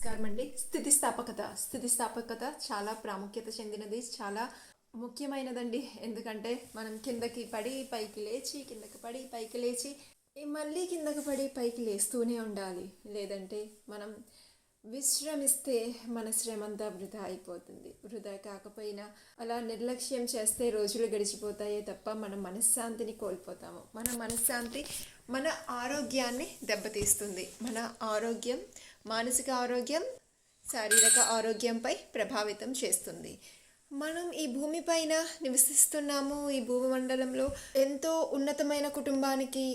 నమస్కారం అండి. స్థితిస్థాపకత చాలా ప్రాముఖ్యత చెందినది, చాలా ముఖ్యమైనదండి. ఎందుకంటే మనం కిందకి పడి పైకి లేచి, కిందకి పడి పైకి లేచి, మళ్ళీ కిందకి పడి పైకి లేస్తూనే ఉండాలి. లేదంటే మనం విశ్రమిస్తే మన శ్రమంతా వృధా అయిపోతుంది. వృధా కాకపోయినా అలా నిర్లక్ష్యం చేస్తే రోజులు గడిచిపోతాయే తప్ప మనం మనశ్శాంతిని కోల్పోతాము. మన మనశ్శాంతి మన ఆరోగ్యాన్ని దెబ్బతీస్తుంది. మన ఆరోగ్యం, మానసిక ఆరోగ్యం, శారీరక ఆరోగ్యంపై ప్రభావితం చేస్తుంది. మనం ఈ భూమిపైన నివసిస్తున్నాము. ఈ భూమండలంలో ఎంతో ఉన్నతమైన కుటుంబానికి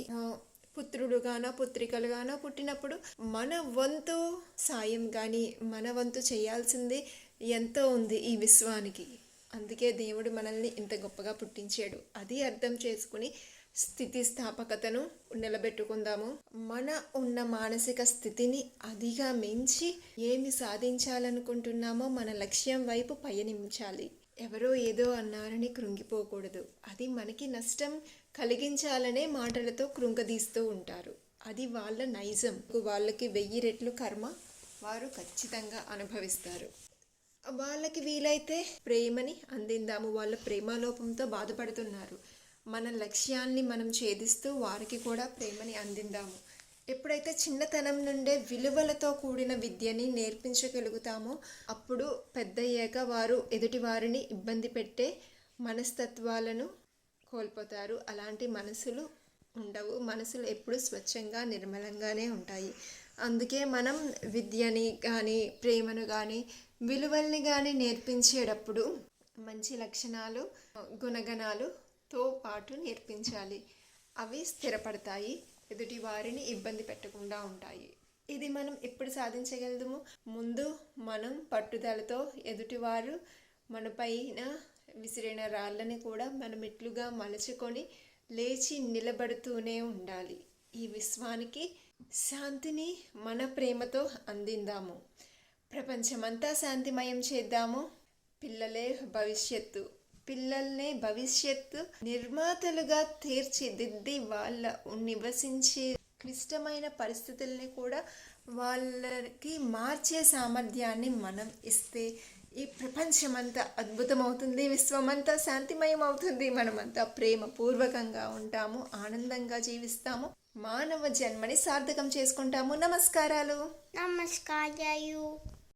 పుత్రుడుగానో పుత్రికలుగానో పుట్టినప్పుడు మన వంతు సాయం కానీ మన వంతు చేయాల్సింది ఎంతో ఉంది ఈ విశ్వానికి. అందుకే దేవుడు మనల్ని ఇంత గొప్పగా పుట్టించాడు. అది అర్థం చేసుకుని స్థితిస్థాపకతను నిలబెట్టుకుందాము. మన ఉన్న మానసిక స్థితిని అదిగా మించి ఏమి సాధించాలనుకుంటున్నామో మన లక్ష్యం వైపు పయనించాలి. ఎవరో ఏదో అన్నారని కృంగిపోకూడదు. అది మనకి నష్టం కలిగించాలనే మాటలతో కృంగదీస్తూ ఉంటారు. అది వాళ్ళ నైజం. వాళ్ళకి 1000 రెట్లు కర్మ వారు ఖచ్చితంగా అనుభవిస్తారు. వాళ్ళకి వీలైతే ప్రేమని అందిందాము. వాళ్ళ ప్రేమలోపంతో బాధపడుతున్నారు. మన లక్ష్యాన్ని మనం ఛేదిస్తూ వారికి కూడా ప్రేమని అందిందాము. ఎప్పుడైతే చిన్నతనం నుండే విలువలతో కూడిన విద్యని నేర్పించగలుగుతామో అప్పుడు పెద్దయ్యాక వారు ఎదుటి వారిని ఇబ్బంది పెట్టే మనస్తత్వాలను కోల్పోతారు. అలాంటి మనసులు ఉండవు. మనసులు ఎప్పుడు స్వచ్ఛంగా నిర్మలంగానే ఉంటాయి. అందుకే మనం విద్యని కానీ ప్రేమను కానీ విలువల్ని కానీ నేర్పించేటప్పుడు మంచి లక్షణాలు గుణగణాలుతో పాటు నేర్పించాలి. అవి స్థిరపడతాయి, ఎదుటి వారిని ఇబ్బంది పెట్టకుండా ఉంటాయి. ఇది మనం ఎప్పుడు సాధించగలము? ముందు మనం పట్టుదలతో ఎదుటివారు మన పైన విసిరిన రాళ్ళని కూడా మనం మెట్లుగా మలుచుకొని లేచి నిలబడుతూనే ఉండాలి. ఈ విశ్వానికి శాంతిని మన ప్రేమతో అందిందాము. ప్రపంచమంతా శాంతిమయం చేద్దాము. పిల్లలే భవిష్యత్తు. పిల్లల్నే భవిష్యత్తు నిర్మాతలుగా తీర్చిదిద్ది వాళ్ళ నివసించే క్లిష్టమైన పరిస్థితుల్ని కూడా వాళ్ళకి మార్చే సామర్థ్యాన్ని మనం ఇస్తే ఈ ప్రపంచమంతా అద్భుతమవుతుంది. విశ్వమంతా శాంతిమయం అవుతుంది. మనమంతా ప్రేమపూర్వకంగా ఉంటాము, ఆనందంగా జీవిస్తాము, మానవ జన్మని సార్థకం చేసుకుంటాము. నమస్కారాలు. నమస్కారాలు.